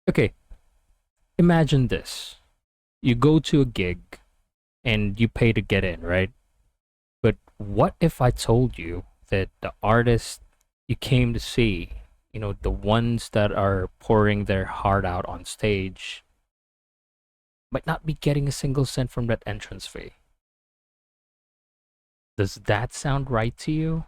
Okay, imagine this. You go to a gig and you pay to get in, right? But what if I told you that the artists you came to see, the ones that are pouring their heart out on stage, might not be getting a single cent from that entrance fee? Does that sound right to you?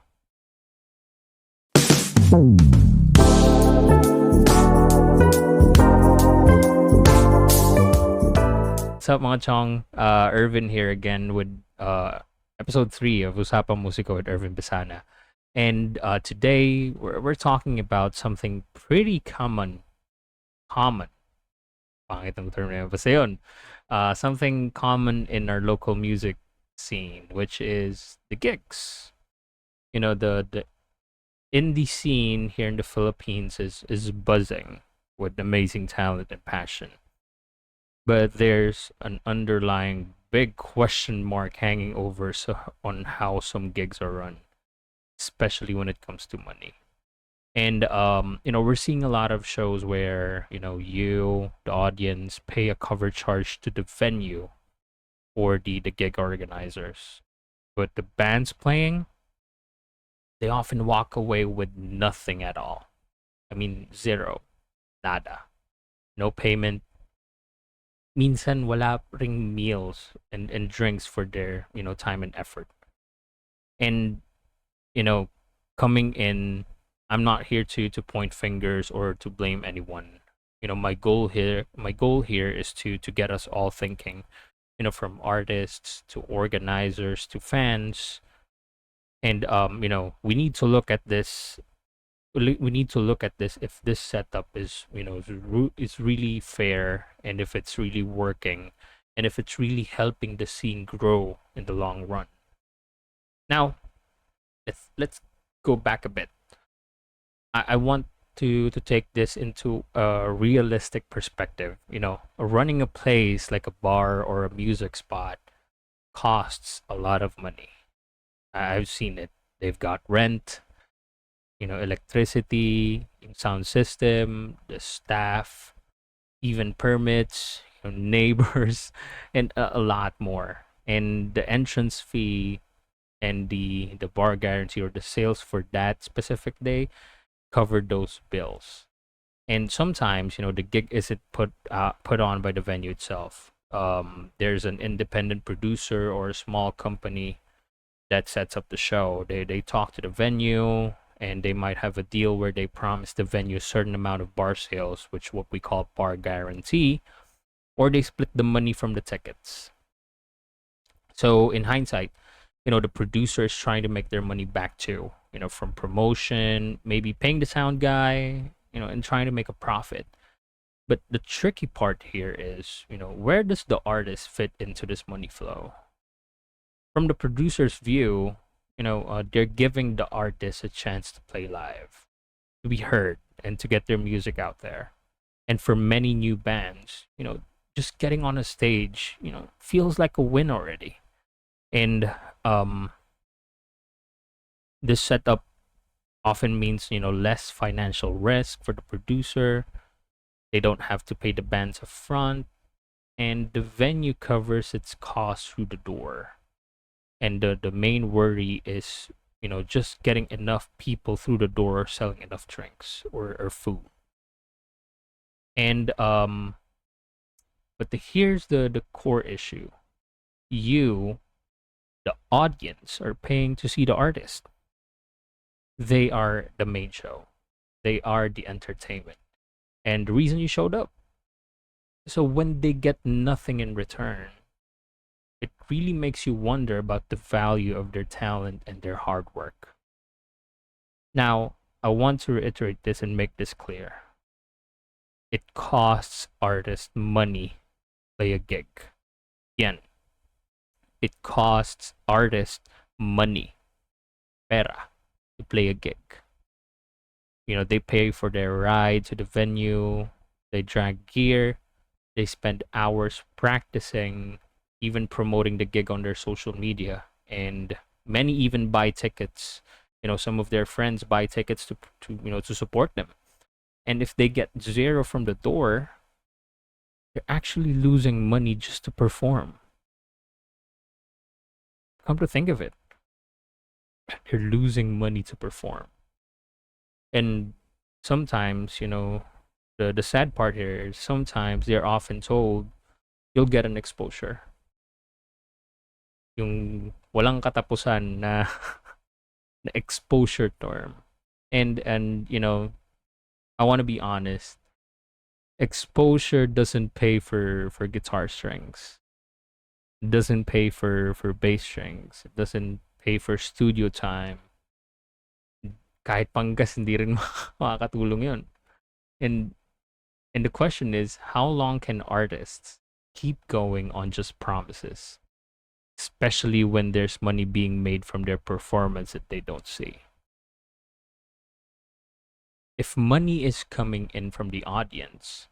What's up, mga chong? Ervin here again with episode 3 of Usapang Musiko with Ervin Besana. And today we're talking about something pretty common. Pangit ang term na yun. Basta yun. Something common in our local music scene, which is the gigs. The indie scene here in the Philippines is buzzing with amazing talent and passion. But there's an underlying big question mark hanging over on how some gigs are run, especially when it comes to money. And we're seeing a lot of shows where you, the audience, pay a cover charge to the venue or the gig organizers, but the bands playing, they often walk away with nothing at all. I mean, zero, nada, no payment. Minsan wala ring meals and drinks for their time and effort. And you know coming in, I'm not here to point fingers or to blame anyone. My goal here is to get us all thinking, from artists to organizers to fans. And we need to look at this. We need to look at this, if this setup is really fair, and if it's really working, and if it's really helping the scene grow in the long run. Now, let's go back a bit. I want to take this into a realistic perspective. Running a place like a bar or a music spot costs a lot of money. I've seen it. They've got rent, electricity, sound system, the staff, even permits, neighbors, and a lot more. And the entrance fee and the bar guarantee or the sales for that specific day cover those bills. And sometimes, the gig isn't put on by the venue itself. There's an independent producer or a small company that sets up the show. They talk to the venue, and they might have a deal where they promise the venue a certain amount of bar sales, which what we call bar guarantee, or they split the money from the tickets. So in hindsight, the producer is trying to make their money back too, from promotion, maybe paying the sound guy, and trying to make a profit. But the tricky part here is, where does the artist fit into this money flow? From the producer's view, they're giving the artist a chance to play live, to be heard, and to get their music out there. And for many new bands, just getting on a stage, feels like a win already. And this setup often means, less financial risk for the producer. They don't have to pay the bands up front, and the venue covers its costs through the door. And the main worry is, just getting enough people through the door, or selling enough drinks or food. And but here's the core issue. You, the audience, are paying to see the artist. They are the main show. They are the entertainment. And the reason you showed up. So when they get nothing in return, it really makes you wonder about the value of their talent and their hard work. Now, I want to reiterate this and make this clear. It costs artists money to play a gig. Again, it costs artists money, pera, to play a gig. They pay for their ride to the venue, they drag gear, they spend hours practicing, even promoting the gig on their social media, and many even buy tickets. Some of their friends buy tickets to support them. And if they get zero from the door, they're actually losing money just to perform. Come to think of it, they're losing money to perform. And sometimes, the sad part here is sometimes they're often told you'll get an exposure. Yung walang katapusan na, na exposure term. And I want to be honest, exposure doesn't pay for guitar strings. It doesn't pay for bass strings. It doesn't pay for studio time. Kahit panggas hindi rin makakatulong 'yun. And and the question is, how long can artists keep going on just promises, especially when there's money being made from their performance that they don't see? If money is coming in from the audience,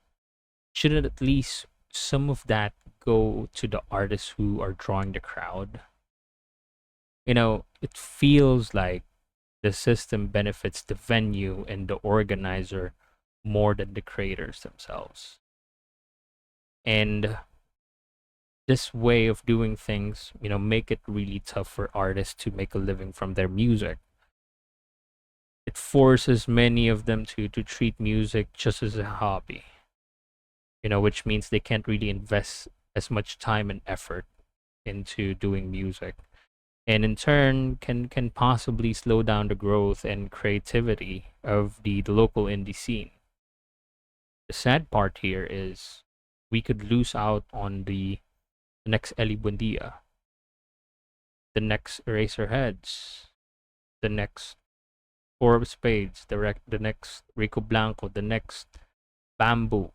shouldn't at least some of that go to the artists who are drawing the crowd? It feels like the system benefits the venue and the organizer more than the creators themselves. And this way of doing things, make it really tough for artists to make a living from their music. It forces many of them to treat music just as a hobby, which means they can't really invest as much time and effort into doing music. And in turn can possibly slow down the growth and creativity of the local indie scene. The sad part here is we could lose out on the next Ellie Buendia, the next Eraserheads, the next Four of Spades, the next Rico Blanco, the next Bamboo,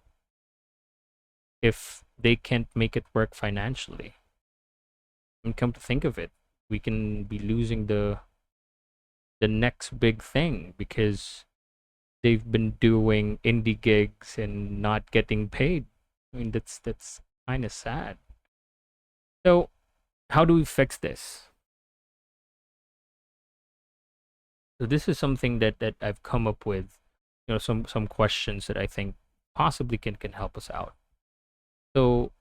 if they can't make it work financially. And come to think of it, we can be losing the next big thing because they've been doing indie gigs and not getting paid. I mean, that's kind of sad. So, how do we fix this? So this is something that I've come up with, some questions that I think possibly can help us out. So,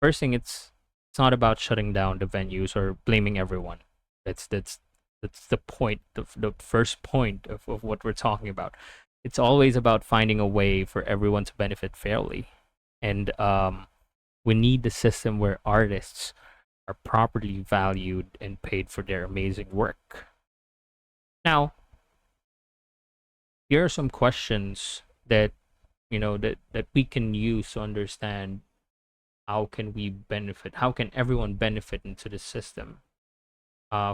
first thing, it's not about shutting down the venues or blaming everyone. That's the point, the first point of what we're talking about. It's always about finding a way for everyone to benefit fairly. And we need the system where artists are properly valued and paid for their amazing work. Now, here are some questions that that we can use to understand how can everyone benefit into the system.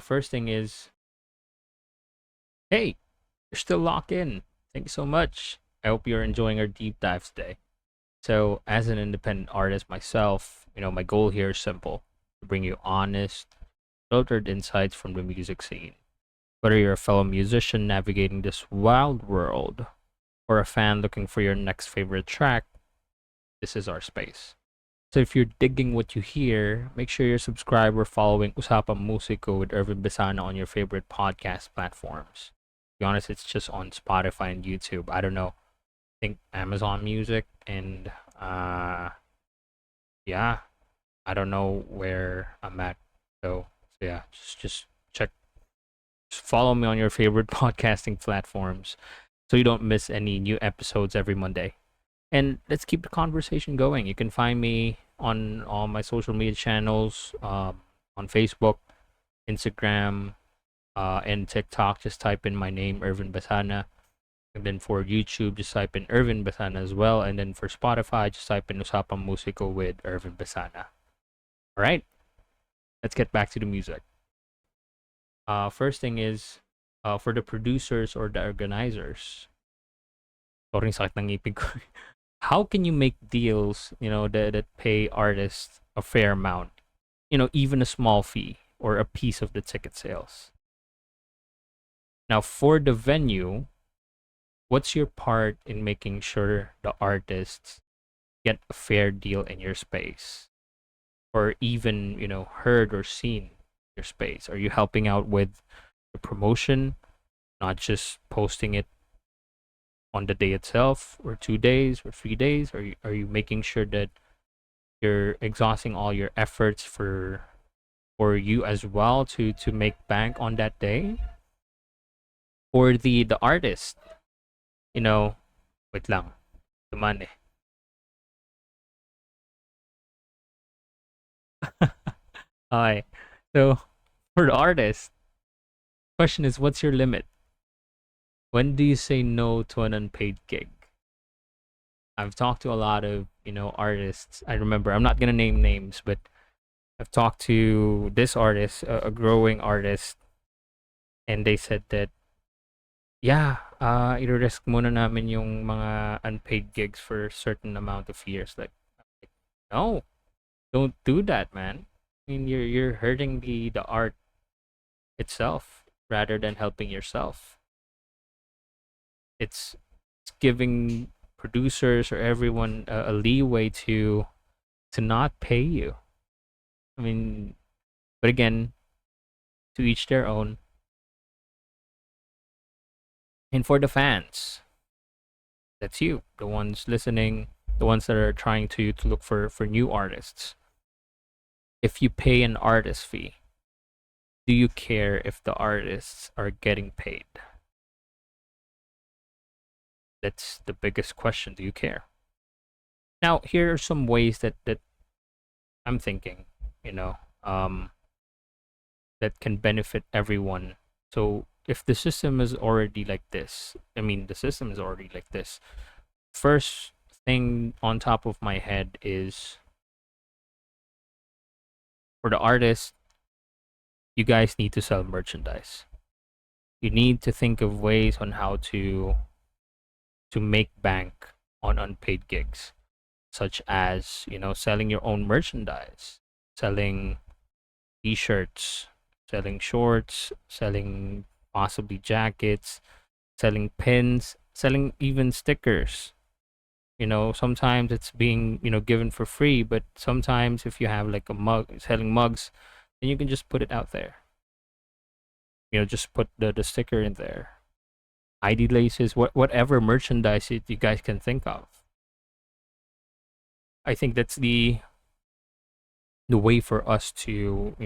First thing is, hey, you're still locked in. Thank you so much. I hope you're enjoying our deep dives today. So, as an independent artist myself, my goal here is simple: to bring you honest, filtered insights from the music scene. Whether you're a fellow musician navigating this wild world or a fan looking for your next favorite track, this is our space. So if you're digging what you hear, make sure you're subscribed or following Usapang Musico with Ervin Besana on your favorite podcast platforms. To be honest, it's just on Spotify and YouTube. I don't know. I think Amazon Music and yeah, I don't know where I'm at. So yeah, just check. Just follow me on your favorite podcasting platforms so you don't miss any new episodes every Monday. And let's keep the conversation going. You can find me on all my social media channels, on Facebook, Instagram, and TikTok. Just type in my name, Ervin Besana. And then for YouTube, just type in Ervin Besana as well. And then for Spotify, just type in Usapang Musico with Ervin Besana. All right, let's get back to the music. First thing is, for the producers or the organizers. Sorry, sakit ng ngipin ko. How can you make deals, that pay artists a fair amount, even a small fee or a piece of the ticket sales? Now, for the venue, what's your part in making sure the artists get a fair deal in your space, or even heard or seen your space? Are you helping out with the promotion, not just posting it on the day itself, or 2 days, or 3 days? Are you making sure that you're exhausting all your efforts for you as well to make bank on that day? Or the artist, you know, wait lang, tuman eh. Okay. So for the artist, question is, what's your limit? When do you say no to an unpaid gig? I've talked to a lot of, artists. I remember, I'm not gonna name names, but I've talked to this artist, a growing artist, and they said that, yeah, i-risk muna namin yung mga unpaid gigs for a certain amount of years. Like, no, don't do that, man. I mean, you're hurting the art itself rather than helping yourself. It's giving producers or everyone a leeway to not pay you. I mean, but again, to each their own. And for the fans, that's you, the ones listening, the ones that are trying to look for new artists. If you pay an artist fee, do you care if the artists are getting paid? That's the biggest question. Do you care? Now, here are some ways that I'm thinking, you know, um, that can benefit everyone. So if the system is already like this, I mean, the system is already like this. First thing on top of my head is, for the artist, you guys need to sell merchandise. You need to think of ways on how to make bank on unpaid gigs, such as, selling your own merchandise, selling t-shirts, selling shorts, selling possibly jackets, selling pins, selling even stickers. Sometimes it's being, given for free, but sometimes if you have like a mug, selling mugs, then you can just put it out there. Just put the sticker in there. ID laces, whatever merchandise you guys can think of. I think that's the way for us to,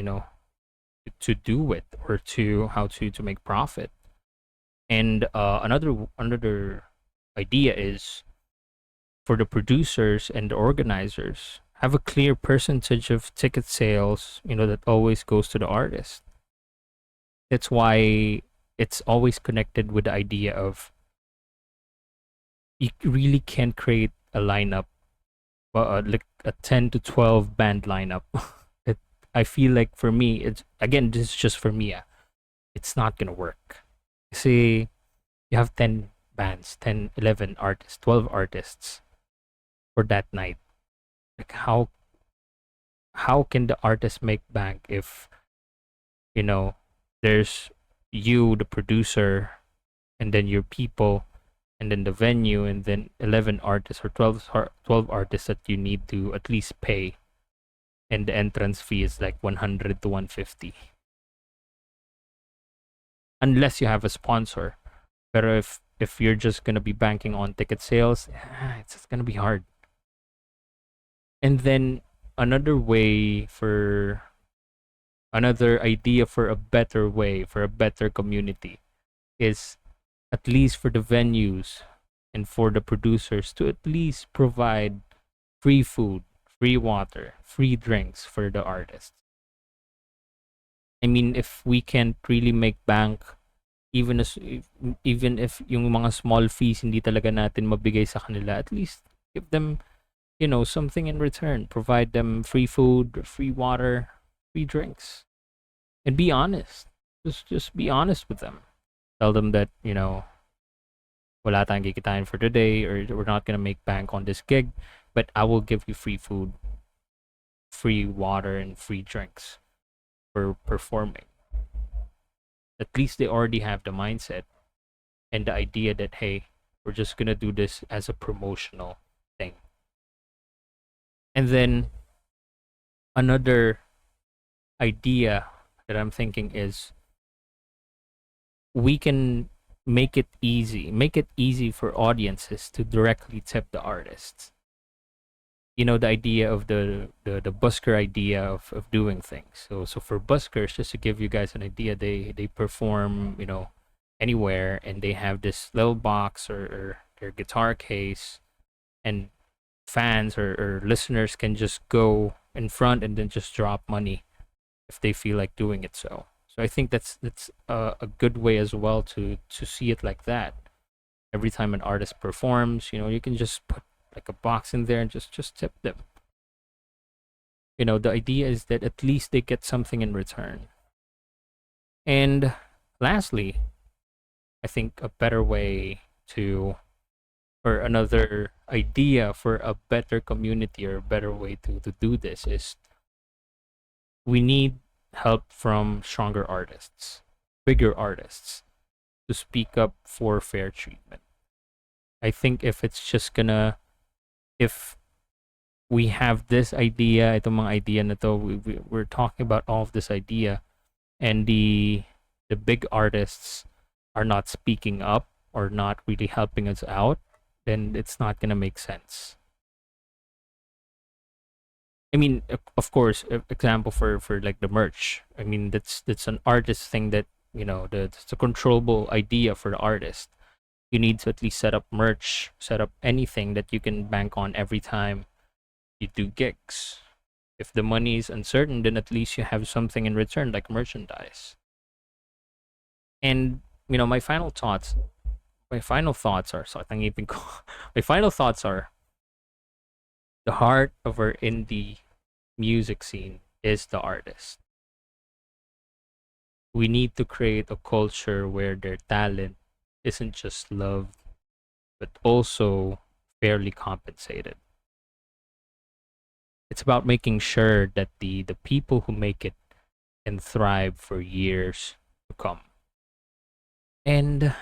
to do it, or to how to make profit. And another idea is, for the producers and the organizers, have a clear percentage of ticket sales, that always goes to the artist. That's why it's always connected with the idea of, you really can't create a lineup, like a 10 to 12 band lineup. it, I feel like, for me, it's, again, this is just for me, it's not gonna work. See, you have 10 bands, 10, 11 artists, 12 artists for that night. Like, how can the artist make bank if, you know there's you, the producer, and then your people, and then the venue, and then 11 artists, or 12 artists that you need to at least pay, and the entrance fee is like 100 to 150, unless you have a sponsor. But if you're just gonna be banking on ticket sales, it's just gonna be hard. And then another way for another idea for a better way, for a better community, is, at least for the venues and for the producers, to at least provide free food, free water, free drinks for the artists. I mean, if we can't really make bank, even if yung mga small fees hindi talaga natin mabigay sa kanila, at least give them, something in return. Provide them free food, free water, free drinks, and be honest. Just be honest with them. Tell them that, wala tayong kikitain for today, or we're not gonna make bank on this gig, but I will give you free food, free water, and free drinks for performing. At least they already have the mindset and the idea that, hey, we're just gonna do this as a promotional thing. And then another idea that I'm thinking is, we can make it easy for audiences to directly tip the artists. The idea of the busker idea of doing things. So for buskers, just to give you guys an idea, they perform anywhere, and they have this little box, or their guitar case, and fans or listeners can just go in front and then just drop money if they feel like doing it. So I think that's a good way as well to see it like that. Every time an artist performs, you can just put like a box in there and just tip them. The idea is that at least they get something in return. And lastly, I think a better way to, or another idea for a better community, or a better way to do this, is we need help from stronger artists, bigger artists, to speak up for fair treatment. I think if we have this idea, itong mga idea na to, we're talking about all of this idea, and the big artists are not speaking up or not really helping us out, then it's not gonna make sense. I mean, of course, example for like the merch. I mean, that's an artist thing that that's a controllable idea for the artist. You need to at least set up merch, set up anything that you can bank on every time you do gigs. If the money is uncertain, then at least you have something in return, like merchandise. And my final thoughts are, so tangipin ko. My final thoughts are, the heart of our indie music scene is the artist. We need to create a culture where their talent isn't just loved, but also fairly compensated. It's about making sure that the people who make it can thrive for years to come. And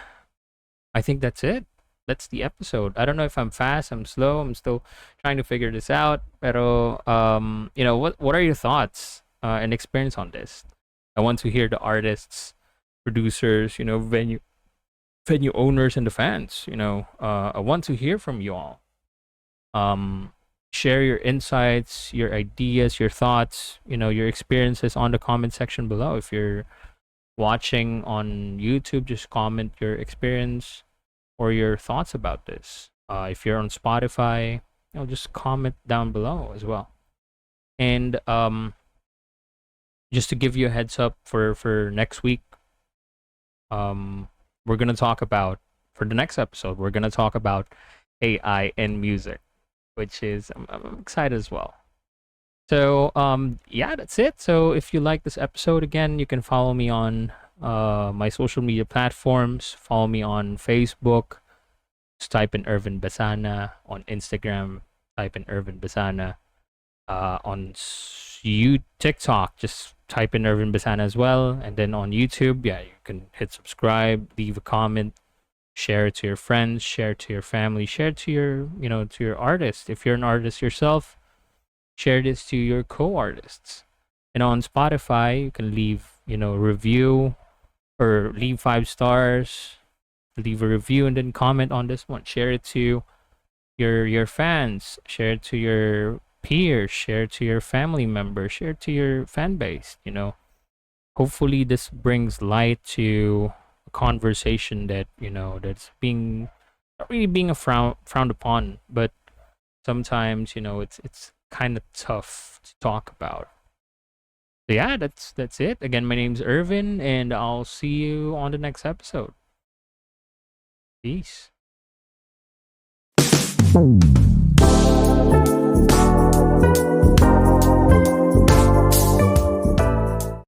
I think that's it. That's the episode. I don't know if I'm fast, I'm slow, I'm still trying to figure this out. Pero what are your thoughts and experience on this? I want to hear the artists, producers, venue owners, and the fans. I want to hear from you all. Um, Share your insights, your ideas, your thoughts, your experiences on the comment section below. If you're watching on YouTube, just comment your experience or your thoughts about this. If you're on Spotify, just comment down below as well. And just to give you a heads up for next week, we're gonna talk about for the next episode. We're gonna talk about AI and music, which is I'm excited as well. So yeah, that's it. So if you like this episode, again, you can follow me on my social media platforms. Follow me on Facebook. Just type in Ervin Besana. On Instagram, type in Ervin Besana. On you TikTok, just type in Ervin Besana as well. And then on YouTube, yeah, you can hit subscribe, leave a comment, share it to your friends, share it to your family, share it to your to your artist. If you're an artist yourself, share this to your co-artists. And on Spotify, you can leave review, or leave 5 stars, leave a review, and then comment on this one. Share it to your fans, share it to your peers, share it to your family members, share it to your fan base. Hopefully this brings light to a conversation that that's being not really being a frowned upon, but sometimes it's kind of tough to talk about. So yeah, that's it. Again, my name's Ervin, and I'll see you on the next episode. Peace.